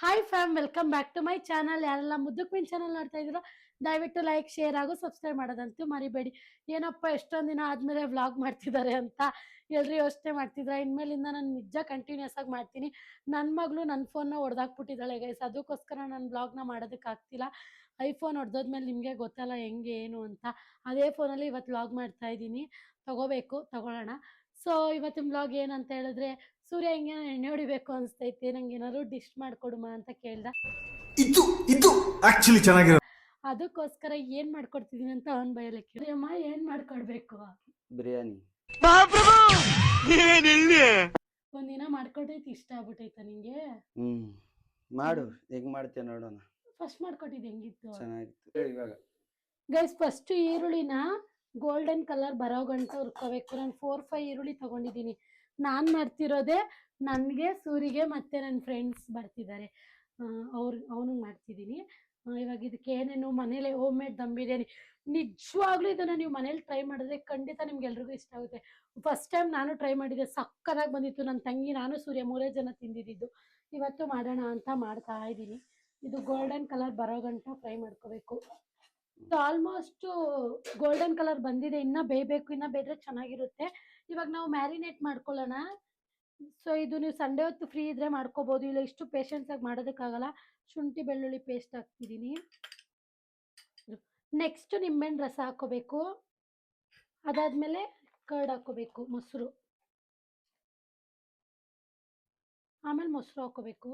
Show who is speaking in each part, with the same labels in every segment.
Speaker 1: Hi fam, welcome back to my channel. ಯಾರೆಲ್ಲ ಮುದ್ದು queen channel ನೋಡ್ತಾ ಇದ್ದೀರೋ ದಯವಿಟ್ಟು ಲೈಕ್, ಶೇರ್ ಹಾಗೂ ಸಬ್ಸ್ಕ್ರೈಬ್ ಮಾಡೋದಂತೂ ಮರಿಬೇಡಿ. ಏನಪ್ಪ ಎಷ್ಟೊಂದು ದಿನ ಆದಮೇಲೆ ವ್ಲಾಗ್ ಮಾಡ್ತಿದ್ದಾರೆ ಅಂತ ಎಲ್ಲರೂ ಯೋಚನೆ ಮಾಡ್ತಿದ್ರೆ, ಇನ್ಮೇಲಿಂದ ನಾನು ನಿಜ ಕಂಟಿನ್ಯೂಸ್ ಆಗಿ ಮಾಡ್ತೀನಿ. ನನ್ನ ಮಗಳು ನನ್ನ ಫೋನ್ನ ಹೊಡೆದಾಕ್ಬಿಟ್ಟಿದ್ದಾಳೆ ಗೈಸ್, ಅದಕ್ಕೋಸ್ಕರ ನಾನು ವ್ಲಾಗ್ನ ಮಾಡೋದಕ್ಕಾಗ್ತಿಲ್ಲ. ಐಫೋನ್ ಹೊಡೆದೋದ್ಮೇಲೆ ನಿಮಗೆ ಗೊತ್ತಲ್ಲ ಹೆಂಗೆ ಏನು ಅಂತ. ಅದೇ ಫೋನಲ್ಲಿ ಇವತ್ತು ವ್ಲಾಗ್ ಮಾಡ್ತಾ ಇದ್ದೀನಿ. ತಗೊಳ್ಳೋಣ. ಸೊ ಇವತ್ತಿನ ವ್ಲಾಗ್ ಏನಂತ ಹೇಳಿದ್ರೆ, ಸೂರ್ಯ ಹಿಂಗೆ ಎಣ್ಣೆ ಹೊಡಿಬೇಕು ಅನಿಸ್ತೈತೆ, ನಂಗೆ ಏನಾದ್ರು ಡಿಶ್ ಮಾಡ್ಕೊಡುಮ ಅಂತ ಕೇಳ್ದ.
Speaker 2: ಇದು ಇದು ಆಕ್ಚುಲಿ ಚೆನ್ನಾಗಿರೋ
Speaker 1: ಅದಕ್ಕೋಸ್ಕರ ಏನ್ ಮಾಡ್ಕೊಡ್ತಿದೀನಿ ಅಂತ ಅವನ್ ಬಯಲಕ್ಕೆ. ಅಮ್ಮ ಏನ್ ಮಾಡ್ಕೊಡ್ಬೇಕು?
Speaker 3: ಬಿರಿಯಾನಿ.
Speaker 1: ಒಂದಿನ ಮಾಡ್ಕೊಟ್ಟೈತಿ, ಇಷ್ಟ ಆಗ್ಬಿಟ್ಟೈತ ನಿಂಗೆ?
Speaker 3: ಮಾಡು, ಹೆಂಗ್ ಮಾಡ್ತೀಯ ನೋಡೋಣ.
Speaker 1: ಫಸ್ಟ್ ಮಾಡ್ಕೊಟ್ಟಿದ್ದು ಹೆಂಗಿತ್ತು?
Speaker 3: ಚೆನ್ನಾಗಿತ್ತು. ಇವಾಗ
Speaker 1: ಗೈಸ್, ಫಸ್ಟ್ ಈರುಳ್ಳಿನ ಗೋಲ್ಡನ್ ಕಲರ್ ಬರೋ ಗಂಟ ಹುರ್ಕೋಬೇಕು. ನಾನು 4-5 ಈರುಳ್ಳಿ ತಗೊಂಡಿದ್ದೀನಿ. ನಾನು ಮಾಡ್ತಿರೋದೇ ನನಗೆ, ಸೂರಿಗೆ ಮತ್ತೆ ನನ್ನ ಫ್ರೆಂಡ್ಸ್ ಬರ್ತಿದ್ದಾರೆ, ಅವನಿಗೆ ಮಾಡ್ತಿದ್ದೀನಿ. ಇವಾಗ ಇದಕ್ಕೆ ಏನೇನು ಮನೇಲೆ ಹೋಮ್ ಮೇಡ್ ದಮ್ ಬಿರಿಯಾನಿ. ನಿಜವಾಗ್ಲೂ ಇದನ್ನು ನೀವು ಮನೇಲಿ ಟ್ರೈ ಮಾಡಿದ್ರೆ ಖಂಡಿತ ನಿಮ್ಗೆಲ್ರಿಗೂ ಇಷ್ಟ ಆಗುತ್ತೆ. ಫಸ್ಟ್ ಟೈಮ್ ನಾನು ಟ್ರೈ ಮಾಡಿದ್ದೆ, ಸಕ್ಕತ್ತಾಗಿ ಬಂದಿತ್ತು. ನನ್ನ ತಂಗಿ, ನಾನು, ಸೂರ್ಯ 3 ಜನ ತಿಂದಿದ್ದು. ಇವತ್ತು ಮಾಡೋಣ ಅಂತ ಮಾಡ್ತಾ ಇದ್ದೀನಿ. ಇದು ಗೋಲ್ಡನ್ ಕಲರ್ ಬರೋ ಗಂಟ ಫ್ರೈ ಮಾಡ್ಕೋಬೇಕು. ಆಲ್ಮೋಸ್ಟ್ ಗೋಲ್ಡನ್ ಕಲರ್ ಬಂದಿದೆ, ಇನ್ನೂ ಬೇಯಬೇಕು. ಇನ್ನೂ ಬೇಯ್ದ್ರೆ ಚೆನ್ನಾಗಿರುತ್ತೆ. ಇವಾಗ ನಾವು ಮ್ಯಾರಿನೇಟ್ ಮಾಡ್ಕೊಳ್ಳೋಣ. ಸೊ ಇದು ನೀವು ಸಂಡೇ ಹೊತ್ತು ಫ್ರೀ ಇದ್ರೆ ಮಾಡ್ಕೋಬೋದು, ಇಲ್ಲ ಇಷ್ಟು ಪೇಷನ್ಸ್ ಆಗಿ ಮಾಡೋದಕ್ಕಾಗಲ್ಲ. ಶುಂಠಿ ಬೆಳ್ಳುಳ್ಳಿ ಪೇಸ್ಟ್ ಹಾಕ್ತಿದ್ದೀನಿ. ನೆಕ್ಸ್ಟ್ ನಿಂಬೆಹಣ್ಣು ರಸ ಹಾಕೋಬೇಕು. ಅದಾದ್ಮೇಲೆ ಕರ್ಡ್ ಹಾಕೋಬೇಕು, ಮೊಸರು. ಆಮೇಲೆ ಮೊಸರು ಹಾಕೋಬೇಕು.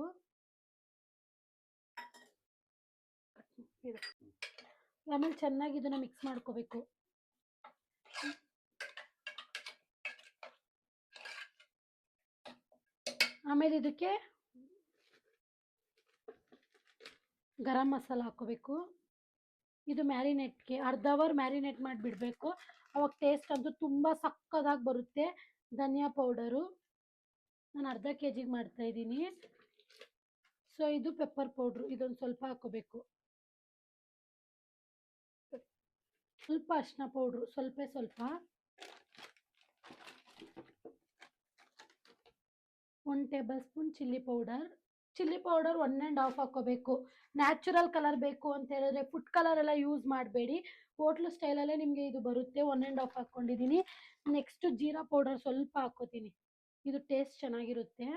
Speaker 1: ಆಮೇಲೆ ಚೆನ್ನಾಗಿ ಇದನ್ನ ಮಿಕ್ಸ್ ಮಾಡ್ಕೋಬೇಕು. ಆಮೇಲೆ ಇದಕ್ಕೆ ಗರಂ ಮಸಾಲ ಹಾಕೋಬೇಕು. ಇದು ಮ್ಯಾರಿನೇಟ್ಗೆ ಅರ್ಧ ಅವರ್ ಮ್ಯಾರಿನೇಟ್ ಮಾಡಿಬಿಡಬೇಕು. ಅವಾಗ ಟೇಸ್ಟ್ ಅಂತೂ ತುಂಬ ಸಕ್ಕದಾಗಿ ಬರುತ್ತೆ. ಧನಿಯಾ ಪೌಡರು ನಾನು ಅರ್ಧ kg ಮಾಡ್ತಾ ಇದ್ದೀನಿ. ಸೊ ಇದು ಪೆಪ್ಪರ್ ಪೌಡ್ರು, ಇದೊಂದು ಸ್ವಲ್ಪ ಹಾಕೋಬೇಕು. ಸ್ವಲ್ಪ ಅರಿಶಿನ ಪೌಡ್ರು, ಸ್ವಲ್ಪ 1 ಟೇಬಲ್ ಸ್ಪೂನ್ ಚಿಲ್ಲಿ ಪೌಡರ್ 1.5 ಹಾಕೋಬೇಕು. ನ್ಯಾಚುರಲ್ ಕಲರ್ ಬೇಕು ಅಂತ ಹೇಳಿದ್ರೆ ಫುಡ್ ಕಲರ್ ಎಲ್ಲ ಯೂಸ್ ಮಾಡಬೇಡಿ, ಹೋಟ್ಲು ಸ್ಟೈಲಲ್ಲೇ ನಿಮಗೆ ಇದು ಬರುತ್ತೆ. 1.5 ಹಾಕ್ಕೊಂಡಿದ್ದೀನಿ. ನೆಕ್ಸ್ಟ್ ಜೀರಾ ಪೌಡರ್ ಸ್ವಲ್ಪ ಹಾಕೋತೀನಿ, ಇದು ಟೇಸ್ಟ್ ಚೆನ್ನಾಗಿರುತ್ತೆ.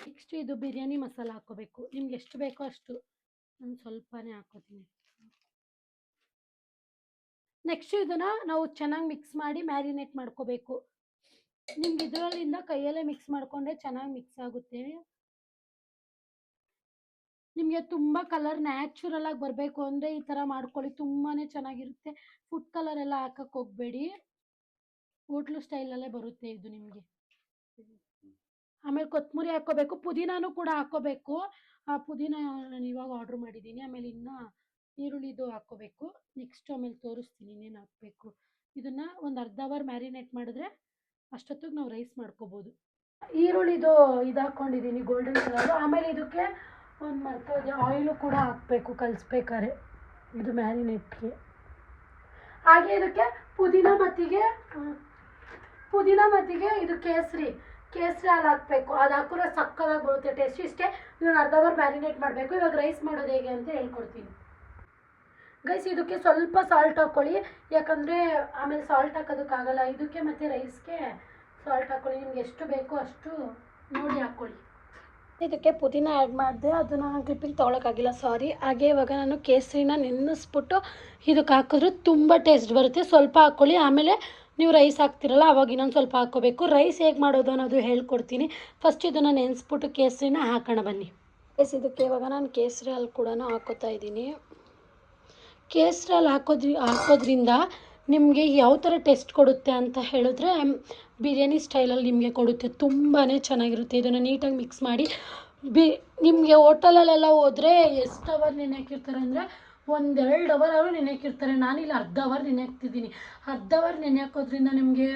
Speaker 1: ನೆಕ್ಸ್ಟ್ ಇದು ಬಿರಿಯಾನಿ ಮಸಾಲ ಹಾಕೋಬೇಕು. ನಿಮ್ಗೆ ಎಷ್ಟು ಬೇಕೋ ಅಷ್ಟು, ನಾನು ಸ್ವಲ್ಪನೇ ಹಾಕೋತೀನಿ. ನೆಕ್ಸ್ಟ್ ಇದನ್ನ ನಾವು ಚೆನ್ನಾಗಿ ಮಿಕ್ಸ್ ಮಾಡಿ ಮ್ಯಾರಿನೇಟ್ ಮಾಡ್ಕೋಬೇಕು. ನಿಮ್ಗೆ ಇದರಲ್ಲಿಂದ ಕೈಯಲ್ಲೇ ಮಿಕ್ಸ್ ಮಾಡಿಕೊಂಡ್ರೆ ಚೆನ್ನಾಗಿ ಮಿಕ್ಸ್ ಆಗುತ್ತೆ. ನಿಮಗೆ ತುಂಬ ಕಲರ್ ನ್ಯಾಚುರಲ್ ಆಗಿ ಬರಬೇಕು ಅಂದರೆ ಈ ಥರ ಮಾಡ್ಕೊಳ್ಳಿ, ತುಂಬಾ ಚೆನ್ನಾಗಿರುತ್ತೆ. ಫುಡ್ ಕಲರ್ ಎಲ್ಲ ಹಾಕಕ್ಕೆ ಹೋಗಬೇಡಿ, ಹೋಟ್ಲು ಸ್ಟೈಲಲ್ಲೇ ಬರುತ್ತೆ ಇದು ನಿಮಗೆ. ಆಮೇಲೆ ಕೊತ್ತಂಬರಿ ಹಾಕೋಬೇಕು, ಪುದೀನಾನು ಕೂಡ ಹಾಕೋಬೇಕು. ಆ ಪುದೀನ ನಾನು ಇವಾಗ ಆರ್ಡ್ರ್ ಮಾಡಿದ್ದೀನಿ. ಆಮೇಲೆ ಇನ್ನು ಈರುಳ್ಳಿದು ಹಾಕೋಬೇಕು. ನೆಕ್ಸ್ಟ್ ಆಮೇಲೆ ತೋರಿಸ್ತೀನಿ ಇನ್ನೇನು ಹಾಕಬೇಕು. ಇದನ್ನು ಒಂದು ಅರ್ಧ ಅವರ್ ಮ್ಯಾರಿನೇಟ್ ಮಾಡಿದ್ರೆ ಅಷ್ಟೊತ್ತಿಗೆ ನಾವು ರೈಸ್ ಮಾಡ್ಕೋಬೋದು. ಈರುಳ್ಳಿದು ಇದು ಹಾಕ್ಕೊಂಡಿದ್ದೀನಿ ಗೋಲ್ಡನ್ ಕಲರು. ಆಮೇಲೆ ಇದಕ್ಕೆ ಒಂದು ಮರ್ತೋದೆ, ಆಯಿಲು ಕೂಡ ಹಾಕಬೇಕು ಕಲಿಸ್ಬೇಕಾದ್ರೆ ಇದು ಮ್ಯಾರಿನೇಟ್ಗೆ. ಹಾಗೆ ಇದಕ್ಕೆ ಪುದೀನ ಮತ್ತಿಗೆ ಇದು ಕೇಸರಿ ಹಾಲು ಹಾಕಬೇಕು. ಅದು ಹಾಕಿದ್ರೆ ಸಕ್ಕದಾಗಿ ಬರುತ್ತೆ ಟೇಸ್ಟ್. ಇಷ್ಟೇ, ಇದನ್ನು ಅರ್ಧ ಅವರ್ ಮ್ಯಾರಿನೇಟ್ ಮಾಡಬೇಕು. ಇವಾಗ ರೈಸ್ ಮಾಡೋದು ಹೇಗೆ ಅಂತ ಹೇಳ್ಕೊಡ್ತೀನಿ ಗೈಸ್. ಇದಕ್ಕೆ ಸ್ವಲ್ಪ ಸಾಲ್ಟ್ ಹಾಕ್ಕೊಳ್ಳಿ, ಯಾಕಂದರೆ ಆಮೇಲೆ ಸಾಲ್ಟ್ ಹಾಕೋದಕ್ಕಾಗಲ್ಲ. ಇದಕ್ಕೆ ಮತ್ತು ರೈಸ್ಗೆ ಸಾಲ್ಟ್ ಹಾಕ್ಕೊಳ್ಳಿ, ನಿಮ್ಗೆ ಎಷ್ಟು ಬೇಕೋ ಅಷ್ಟು ನೋಡಿ ಹಾಕ್ಕೊಳ್ಳಿ. ಇದಕ್ಕೆ ಪುದೀನ ಆ್ಯಡ್ ಮಾಡಿದೆ, ಅದನ್ನು ಕ್ಲಿಪ್ಪಿಂಗ್ ತೊಗೊಳಕ್ಕಾಗಿಲ್ಲ, ಸಾರಿ. ಹಾಗೆ ಇವಾಗ ನಾನು ಕೇಸರಿನ ನೆನೆಸ್ಬಿಟ್ಟು ಇದಕ್ಕೆ ಹಾಕಿದ್ರೆ ತುಂಬ ಟೇಸ್ಟ್ ಬರುತ್ತೆ. ಸ್ವಲ್ಪ ಹಾಕ್ಕೊಳ್ಳಿ, ಆಮೇಲೆ ನೀವು ರೈಸ್ ಹಾಕ್ತಿರಲ್ಲ ಅವಾಗ ಇನ್ನೊಂದು ಸ್ವಲ್ಪ ಹಾಕ್ಕೋಬೇಕು. ರೈಸ್ ಹೇಗೆ ಮಾಡೋದು ಅನ್ನೋದು ಹೇಳ್ಕೊಡ್ತೀನಿ. ಫಸ್ಟ್ ಇದನ್ನು ನೆನೆಸ್ಬಿಟ್ಟು ಕೇಸರಿನ ಹಾಕೋಣ ಬನ್ನಿ. ಇದಕ್ಕೆ ಇವಾಗ ನಾನು ಕೇಸರಿ ಹಾಲು ಕೂಡ ಹಾಕೋತಾ ಇದ್ದೀನಿ. ಕೇಸರಿ ಹಾಲು ಹಾಕೋದ್ರಿಂದ ನಿಮಗೆ ಯಾವ ಥರ ಟೇಸ್ಟ್ ಕೊಡುತ್ತೆ ಅಂತ ಹೇಳಿದ್ರೆ, ಬಿರಿಯಾನಿ ಸ್ಟೈಲಲ್ಲಿ ನಿಮಗೆ ಕೊಡುತ್ತೆ, ತುಂಬಾ ಚೆನ್ನಾಗಿರುತ್ತೆ. ಇದನ್ನು ನೀಟಾಗಿ ಮಿಕ್ಸ್ ಮಾಡಿ ನಿಮಗೆ ಹೋಟೆಲಲ್ಲೆಲ್ಲ ಹೋದರೆ ಎಷ್ಟು ಅವರ್ ನೆನೆ ಹಾಕಿರ್ತಾರೆ ಅಂದರೆ 1-2 ಅವರ್ ಅವರು ನೆನೆ ಹಾಕಿರ್ತಾರೆ. ನಾನಿಲ್ಲಿ ಅರ್ಧ ಅವರ್ ನೆನೆ ಹಾಕ್ತಿದ್ದೀನಿ. ಅರ್ಧ ಅವರ್ ನೆನೆ ಹಾಕೋದ್ರಿಂದ ನಿಮಗೆ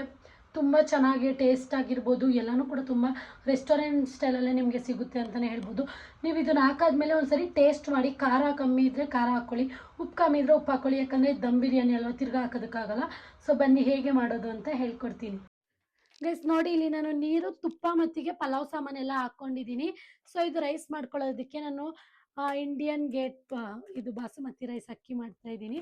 Speaker 1: ತುಂಬ ಚೆನ್ನಾಗಿ ಟೇಸ್ಟ್ ಆಗಿರ್ಬೋದು, ಎಲ್ಲನೂ ಕೂಡ ತುಂಬ ರೆಸ್ಟೋರೆಂಟ್ ಸ್ಟೈಲಲ್ಲೇ ನಿಮಗೆ ಸಿಗುತ್ತೆ ಅಂತಲೇ ಹೇಳ್ಬೋದು. ನೀವು ಇದನ್ನು ಹಾಕಾದ್ಮೇಲೆ ಒಂದು ಸರಿ ಟೇಸ್ಟ್ ಮಾಡಿ, ಖಾರ ಕಮ್ಮಿ ಇದ್ದರೆ ಖಾರ ಹಾಕ್ಕೊಳ್ಳಿ, ಉಪ್ಪು ಕಮ್ಮಿ ಇದ್ದರೆ ಉಪ್ಪು ಹಾಕ್ಕೊಳ್ಳಿ, ಯಾಕಂದರೆ ದಮ್ ಬಿರಿಯಾನಿ ಅಲ್ವಾ, ತಿರ್ಗಾ ಹಾಕೋದಕ್ಕಾಗಲ್ಲ. ಸೊ ಬನ್ನಿ ಹೇಗೆ ಮಾಡೋದು ಅಂತ ಹೇಳ್ಕೊಡ್ತೀನಿ. ಗೈಸ್ ನೋಡಿ ಇಲ್ಲಿ ನಾನು ನೀರು ತುಪ್ಪ ಮತ್ತಿಗೆ ಪಲಾವ್ ಸಾಮಾನೆಲ್ಲ ಹಾಕೊಂಡಿದ್ದೀನಿ. ಸೊ ಇದು ರೈಸ್ ಮಾಡ್ಕೊಳ್ಳೋದಕ್ಕೆ ನಾನು ಇಂಡಿಯನ್ ಗೇಟ್ ಇದು ಬಾಸುಮತಿ ರೈಸ್ ಅಕ್ಕಿ ಮಾಡ್ತಾ ಇದ್ದೀನಿ.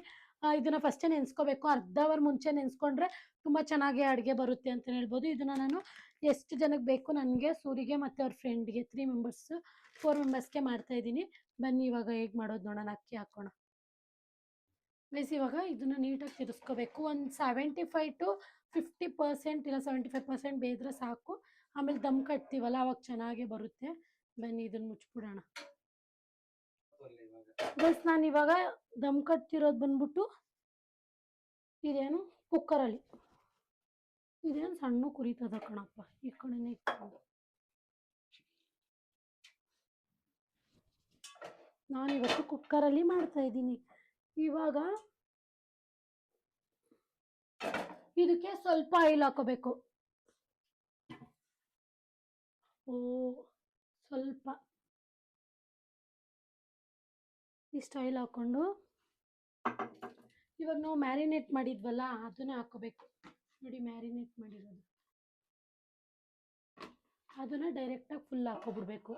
Speaker 1: ಇದನ್ನ ಫಸ್ಟೇ ನೆನೆಸ್ಕೋಬೇಕು. ಅರ್ಧ ಅವರ್ ಮುಂಚೆ ನೆನೆಸ್ಕೊಂಡ್ರೆ ತುಂಬ ಚೆನ್ನಾಗಿ ಅಡುಗೆ ಬರುತ್ತೆ ಅಂತ ಹೇಳ್ಬೋದು. ಇದನ್ನ ನಾನು ಎಷ್ಟು ಜನಕ್ಕೆ ಬೇಕು ನನಗೆ, ಸೂರಿಗೆ ಮತ್ತು ಅವ್ರ ಫ್ರೆಂಡ್ಗೆ 4 ಮೆಂಬರ್ಸ್ಗೆ ಮಾಡ್ತಾ ಇದ್ದೀನಿ. ಬನ್ನಿ ಇವಾಗ ಹೇಗೆ ಮಾಡೋದು ನೋಡೋಣ. ಅಕ್ಕಿ ಹಾಕೋಣ ಗೈಸ್. ಇವಾಗ ಇದನ್ನು ನೀಟಾಗಿ ತಿರ್ಸ್ಕೋಬೇಕು. ಒಂದು 75 to 50% ಇಲ್ಲ 75% ಬೇಯ್ದ್ರೆ ಸಾಕು. ಆಮೇಲೆ ದಮ್ ಕಟ್ತೀವಲ್ಲ ಅವಾಗ ಚೆನ್ನಾಗೇ ಬರುತ್ತೆ. ಬನ್ನಿ ಇದನ್ನು ಮುಚ್ಚಿಬಿಡೋಣ ಗೈಸ್. ನಾನು ಇವಾಗ ದಮ್ ಕಟ್ತಿರೋದು ಬಂದ್ಬಿಟ್ಟು ಇದೇನು ಕುಕ್ಕರಲ್ಲಿ. ಇದೇನು ಸಣ್ಣ ಕುರಿತದ ಕಣಪ್ಪ, ಈ ಕಡೆನೇ ಇಟ್ಕೊಂಡು. ನಾನಿವತ್ತು ಕುಕ್ಕರಲ್ಲಿ ಮಾಡ್ತಾ ಇದ್ದೀನಿ. ಇವಾಗ ಇದಕ್ಕೆ ಸ್ವಲ್ಪ ಆಯಿಲ್ ಹಾಕೋಬೇಕು. ಸ್ವಲ್ಪ ಇಷ್ಟು ಆಯಿಲ್ ಹಾಕ್ಕೊಂಡು ಇವಾಗ ನಾವು ಮ್ಯಾರಿನೇಟ್ ಮಾಡಿದ್ವಲ್ಲ ಅದನ್ನ ಹಾಕೋಬೇಕು. ನೋಡಿ ಮ್ಯಾರಿನೇಟ್ ಮಾಡಿರೋದು ಅದನ್ನ ಡೈರೆಕ್ಟಾಗಿ ಫುಲ್ ಹಾಕೋಬಿಡ್ಬೇಕು.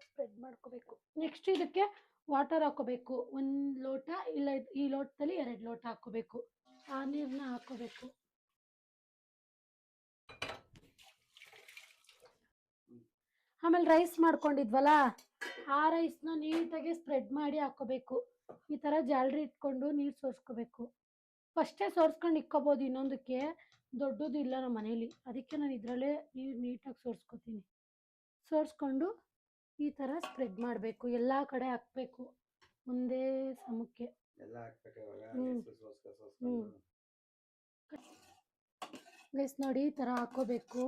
Speaker 1: ಸ್ಪ್ರೆಡ್ ಮಾಡ್ಕೋಬೇಕು. ನೆಕ್ಸ್ಟ್ ಇದಕ್ಕೆ ವಾಟರ್ ಹಾಕೋಬೇಕು. 1 ಲೋಟ ಇಲ್ಲ ಈ ಲೋಟದಲ್ಲಿ 2 ಲೋಟ ಹಾಕೋಬೇಕು. ಆ ನೀರನ್ನ ಹಾಕೋಬೇಕು. ಆಮೇಲೆ ರೈಸ್ ಮಾಡ್ಕೊಂಡಿದ್ವಲ್ಲ ಆ ರೈಸ್ನ ನೀಟಾಗಿ ಸ್ಪ್ರೆಡ್ ಮಾಡಿ ಹಾಕೋಬೇಕು. ಈ ಥರ ಜಾಲರಿ ಇಟ್ಕೊಂಡು ನೀರು ಸೋರ್ಸ್ಕೋಬೇಕು. ಫಸ್ಟೇ ಸೋರ್ಸ್ಕೊಂಡು ಇಕ್ಕೋಬೋದು, ಇನ್ನೊಂದಕ್ಕೆ ದೊಡ್ಡದು ಇಲ್ಲ ನಮ್ಮ ಮನೇಲಿ, ಅದಕ್ಕೆ ನಾನು ಇದರಲ್ಲೇ ನೀರು ನೀಟಾಗಿ ಸೋರ್ಸ್ಕೊತೀನಿ. ಸೋರ್ಸ್ಕೊಂಡು ಈ ಥರ ಸ್ಪ್ರೆಡ್ ಮಾಡಬೇಕು. ಎಲ್ಲ ಕಡೆ ಹಾಕಬೇಕು ಒಂದೇ ಸಮಕ್ಕೆ. ಗೈಸ್ ನೋಡಿ ಈ ಥರ ಹಾಕೋಬೇಕು.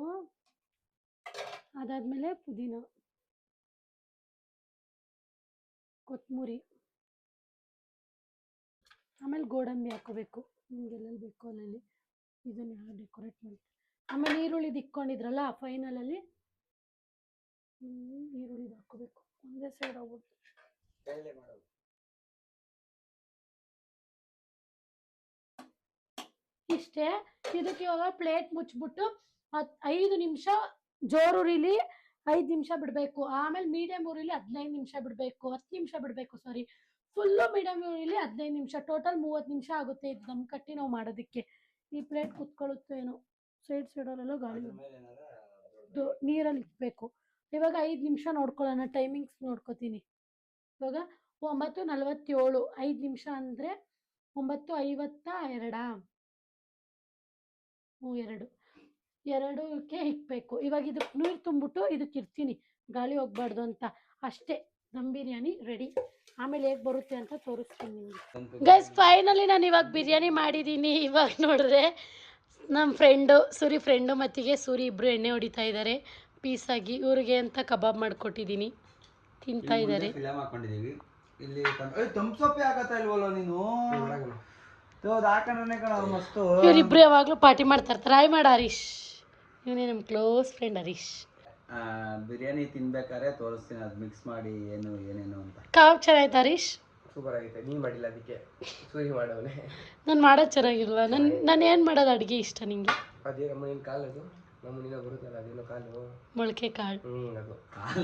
Speaker 1: ಅದಾದಮೇಲೆ ಪುದೀನ, ಕೊತ್ತಂಬರಿ, ಆಮೇಲೆ ಗೋಡಂಬಿ ಹಾಕೋಬೇಕು. ನಿಮ್ಗೆ ಎಲ್ಲೆಲ್ಲಿ ಬೇಕೋ ಅಲ್ಲಲ್ಲಿ ಇದನ್ನು ಡೆಕೋರೇಟ್ ಮಾಡಿ. ಆಮೇಲೆ ಈರುಳ್ಳಿ ಇಕ್ಕೊಂಡಿದ್ರಲ್ಲ ಫೈನಲಲ್ಲಿ ಈರುಳ್ಳಿ ಹಾಕೋಬೇಕು. ಒಂದೇ ಸೈಡ್ ಹೋಗ್ಬಿಟ್ಟು ಇಷ್ಟೇ. ಇದಕ್ಕೆ ಇವಾಗ ಪ್ಲೇಟ್ ಮುಚ್ಚಿಬಿಟ್ಟು 5 ನಿಮಿಷ ಜೋರುರಿಲಿ 5 ನಿಮಿಷ ಬಿಡಬೇಕು. ಆಮೇಲೆ ಮೀಡಿಯಂ ಉರಿಲಿ 15 ನಿಮಿಷ ಬಿಡಬೇಕು. 10 ನಿಮಿಷ ಬಿಡಬೇಕು, ಸಾರಿ, ಫುಲ್ಲು ಮೀಡಿಯಂ ಉರಿಲಿ 15 ನಿಮಿಷ. ಟೋಟಲ್ 30 ನಿಮಿಷ ಆಗುತ್ತೆ ಇದು ದಮ್ ಕಟ್ಟಿ ನಾವು ಮಾಡೋದಕ್ಕೆ. ಈ ಪ್ಲೇಟ್ ಕುತ್ಕೊಳ್ಳುತ್ತೋ ಏನೋ, ಸೈಡಲ್ಲೆಲ್ಲ ಗಾಳಿ ನೀರಲ್ಲಿ ಇಕ್ಬೇಕು. ಇವಾಗ 5 ನಿಮಿಷ ನೋಡ್ಕೊಳ್ಳೋಣ. ಟೈಮಿಂಗ್ಸ್ ನೋಡ್ಕೋತೀನಿ. ಇವಾಗ 9:47. 5 ನಿಮಿಷ ಅಂದರೆ 9:52. 2ಕ್ಕೆ ಇಕ್ಬೇಕು. ಇವಾಗ ಇದಕ್ಕೆ ನೀರು ತುಂಬಿಟ್ಟು ಇದಕ್ಕೆ ಇರ್ತೀನಿ, ಗಾಳಿ ಹೋಗ್ಬಾರ್ದು ಅಂತ. ಅಷ್ಟೇ, ದಮ್ ಬಿರಿಯಾನಿ ರೆಡಿ. ಆಮೇಲೆ ಹೇಗೆ ಬರುತ್ತೆ ಅಂತ ತೋರಿಸ್ತೀನಿ ನಿಮಗೆ. ಗೈಸ್ ಫೈನಲಿ ನಾನು ಇವಾಗ ಬಿರಿಯಾನಿ ಮಾಡಿದ್ದೀನಿ. ಇವಾಗ ನೋಡಿದ್ರೆ ನಮ್ಮ ಸೂರಿ ಫ್ರೆಂಡು ಮತ್ತಿಗೆ ಸೂರಿ ಇಬ್ಬರು ಎಣ್ಣೆ ಹೊಡಿತಾ ಇದ್ದಾರೆ ಪೀಸಾಗಿ. ಇವ್ರಿಗೆ ಅಂತ ಕಬಾಬ್ ಮಾಡಿಕೊಟ್ಟಿದ್ದೀನಿ, ತಿಂತಾ ಇದ್ದಾರೆ. ಇವರಿಬ್ರು ಯಾವಾಗಲೂ ಪಾರ್ಟಿ ಮಾಡ್ತಾ ಇರ್ತಾರೆ. ಹಾಯ್ ಮಾಡ ಹರೀಶ್, ಇವನೇ ನಮ್ಮ ಕ್ಲೋಸ್ ಫ್ರೆಂಡ್ ಹರೀಶ್.
Speaker 3: ಬಿರಿಯಾನಿ ತಿನ್ಬೇಕಾದ್ರೆ ತೋರಿಸ್ತೀನಿ ಅದು ಮಿಕ್ಸ್ ಮಾಡಿ ಏನೇನು ಅಂತ.
Speaker 1: ಕಾವ್ ಚೆನ್ನಾಯ್ತು ಹರೀಶ್?
Speaker 4: ಸೂಪರ್ ಆಗೈತೆ. ನೀನು ಮಾಡಿಲ್ಲ ಅದಕ್ಕೆ ಸೂರಿ ಮಾಡವನೇ. ನಾನು
Speaker 1: ಮಾಡೋದು ಚೆನ್ನಾಗಿಲ್ವಾ? ನಾನು ಏನು ಮಾಡೋದು ಅಡುಗೆ ಇಷ್ಟ ನಿಂಗೆ?
Speaker 4: ಅದೇ ಅಮ್ಮನಿನ ಕಾಲು, ಅದು ನಮ್ಮನಿನ ಬರುತ್ತಲ್ಲ ಅದೇನೋ ಕಾಲು,
Speaker 1: ಮೊಳಕೆ ಕಾಳು.
Speaker 4: ಅದು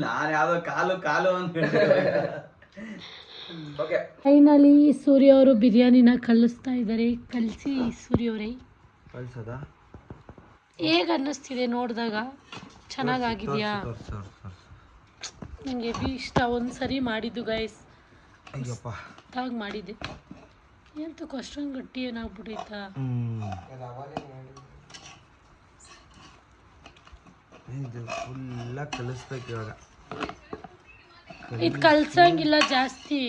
Speaker 3: ನಾನು ಯಾವುದೋ ಕಾಲು ಅಂತ
Speaker 4: ಓಕೆ.
Speaker 1: ಫೈನಲಿ ಸೂರ್ಯ ಅವರು ಬಿರಿಯಾನಿನ ಕಲಿಸ್ತಾ ಇದ್ದಾರೆ. ಕಲಿಸಿ ಸೂರ್ಯ ಅವರೇ,
Speaker 3: ಕಳ್ಸೋದಾ?
Speaker 1: ಹೇಗೆ ಅನ್ನಿಸ್ತಿದೆ ನೋಡಿದಾಗ? ಚೆನ್ನಾಗಾಗಿದೆಯಾ? ನನಗೆ ಇಷ್ಟ. ಒಂದು ಸರಿ ಮಾಡಿದ್ದು ಗೈಸ್, ತಾಗಿ ಮಾಡಿದ್ದೆ. ಎಂತಕ್ಕೆ ಅಷ್ಟೊಂದು ಗಟ್ಟಿ ಏನಾಗ್ಬಿಟ್ಟೈತಾ?
Speaker 3: ಇದು ಫುಲ್ಲ ಕಲಿಸ್ಬೇಕು ಇವಾಗ.
Speaker 1: ಇದು ಕಲ್ಸಂಗಿಲ್ಲ ಜಾಸ್ತಿ,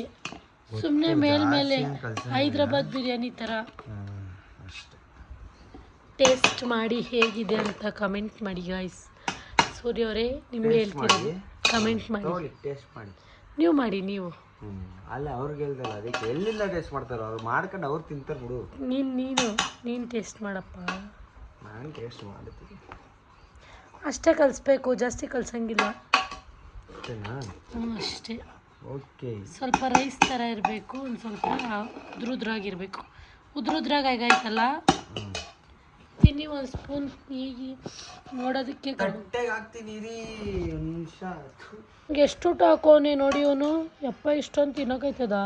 Speaker 1: ಸುಮ್ಮನೆ ಮೇಲ್ಮೇಲೆ ಹೈದ್ರಾಬಾದ್ ಬಿರಿಯಾನಿ ಥರ. ಟೇಸ್ಟ್ ಮಾಡಿ ಹೇಗಿದೆ ಅಂತ ಕಮೆಂಟ್ ಮಾಡಿ ಗಾಯ್ಸ್. ಸೂರ್ಯ ಅವರೇ ನಿಮ್ಗೆ ಹೇಳ್ತೀನಿ, ಕಮೆಂಟ್ ಮಾಡಿ.
Speaker 3: ಟೇಸ್ಟ್ ಮಾಡಿ,
Speaker 1: ನೀವು ಮಾಡಿ. ನೀವು
Speaker 3: ಅಲ್ಲ ಅವ್ರಿಗೆ ಹೇಳ್ದಲ್ಲ, ಅದಕ್ಕೆ ಎಲ್ಲಿಂದ ಟೇಸ್ಟ್ ಮಾಡ್ತಾರೋ ಅವ್ರು ಮಾಡ್ಕೊಂಡು ಅವ್ರು ತಿಂತಾರೆ ಬಿಡು.
Speaker 1: ನೀನು ಟೇಸ್ಟ್ ಮಾಡಪ್ಪ.
Speaker 3: ನಾನು ಟೇಸ್ಟ್ ಮಾಡ್ತೀನಿ.
Speaker 1: ಅಷ್ಟೇ ಕಲಿಸ್ಬೇಕು, ಜಾಸ್ತಿ ಕಲ್ಸಂಗಿಲ್ಲ.
Speaker 4: ಅಷ್ಟೇನಾ?
Speaker 1: ಅಷ್ಟೇ.
Speaker 4: ಓಕೆ.
Speaker 1: ಸ್ವಲ್ಪ ರೈಸ್ ಥರ ಇರಬೇಕು, ಒಂದು ಸ್ವಲ್ಪ ಉದ್ರುದ್ರಾಗಿರಬೇಕು. ಉದ್ರುದ್ರಾಗಾಯ್ತಲ್ಲ, ತಿನ್ನಿ ಒಂದು ಸ್ಪೂನ್. ಈಗ ನೋಡೋದಕ್ಕೆ
Speaker 4: ಕಟ್ಟೆಗೆ ಹಾಕ್ತೀನಿ ರೀ, ಒಂದು ನಿಮಿಷ.
Speaker 1: ಎಷ್ಟು ಊಟ ಹಾಕೋನೆ ನೋಡಿ ಅವನು. ಯಪ್ಪ ಇಷ್ಟೊಂದು ತಿನ್ನೋಕೈತದ.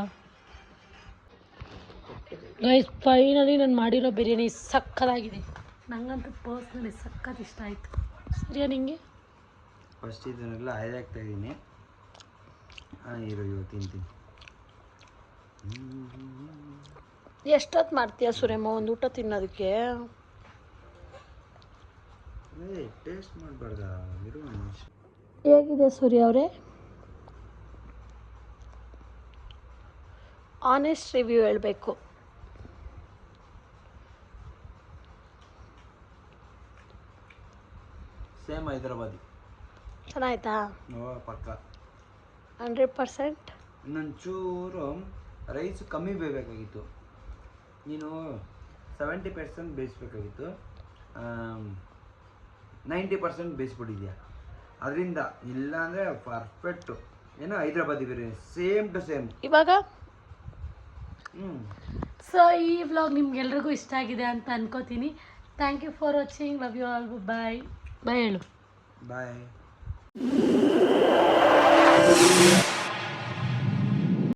Speaker 1: ಗೈಸ್ ಫೈನಲಿ ನಾನು ಮಾಡಿರೋ ಬಿರಿಯಾನಿ ಸಕ್ಕತ್ತಾಗಿದೆ. ನಂಗಂತೂ ಪರ್ಸ್ನಲಿ ಸಕ್ಕತ್ ಇಷ್ಟ ಆಯಿತು. ಸರಿಯಾ ನಿಂಗೆ?
Speaker 3: ಫಸ್ಟ್ ಇದನ್ನೆಲ್ಲ ಹಾಯ್ದಾಕ್ತಾ ಇದ್ದೀನಿ. ಇರೋ ತಿಂತೀನಿ.
Speaker 1: ಎಷ್ಟೊತ್ತು ಮಾಡ್ತೀಯ ಸುರೇಮ್ಮ ಒಂದು ಊಟ ತಿನ್ನೋದಕ್ಕೆ?
Speaker 3: ಟೇಸ್ಟ್ ಮಾಡಬಾರ್ದ? ಇರೋ ಒಂದು ನಿಮಿಷ.
Speaker 1: ಹೇಗಿದೆ ಸೂರ್ಯ ಅವರೇ? ಆನೆಸ್ಟ್ ರಿವ್ಯೂ ಹೇಳಬೇಕು.
Speaker 3: ಸೇಮ್ ಹೈದ್ರಾಬಾದಿ.
Speaker 1: ಚೆನ್ನಾಯ್ತಾ?
Speaker 3: ಪಕ್ಕ
Speaker 1: 100%.
Speaker 3: ಇನ್ನೊಂಚೂರು ರೈಸ್ ಕಮ್ಮಿ ಬೇಯಬೇಕಾಗಿತ್ತು. ನೀನು 70% ಬೇಯಿಸ್ಬೇಕಾಗಿತ್ತು, 90% ಬೇಯಿಸ್ಬಿಟ್ಟಿದ್ಯಾ. ಅದರಿಂದ ಇಲ್ಲ ಅಂದರೆ ಪರ್ಫೆಕ್ಟು. ಏನೋ Hyderabadi biryani same to same.
Speaker 1: ಇವಾಗ ಸೊ ಈ ವ್ಲಾಗ್ ನಿಮ್ಗೆಲ್ರಿಗೂ ಇಷ್ಟ ಆಗಿದೆ ಅಂತ ಅನ್ಕೋತೀನಿ. Thank you for watching. Love you all. Bye bye ಹೇಳು.
Speaker 3: ಬಾಯ್.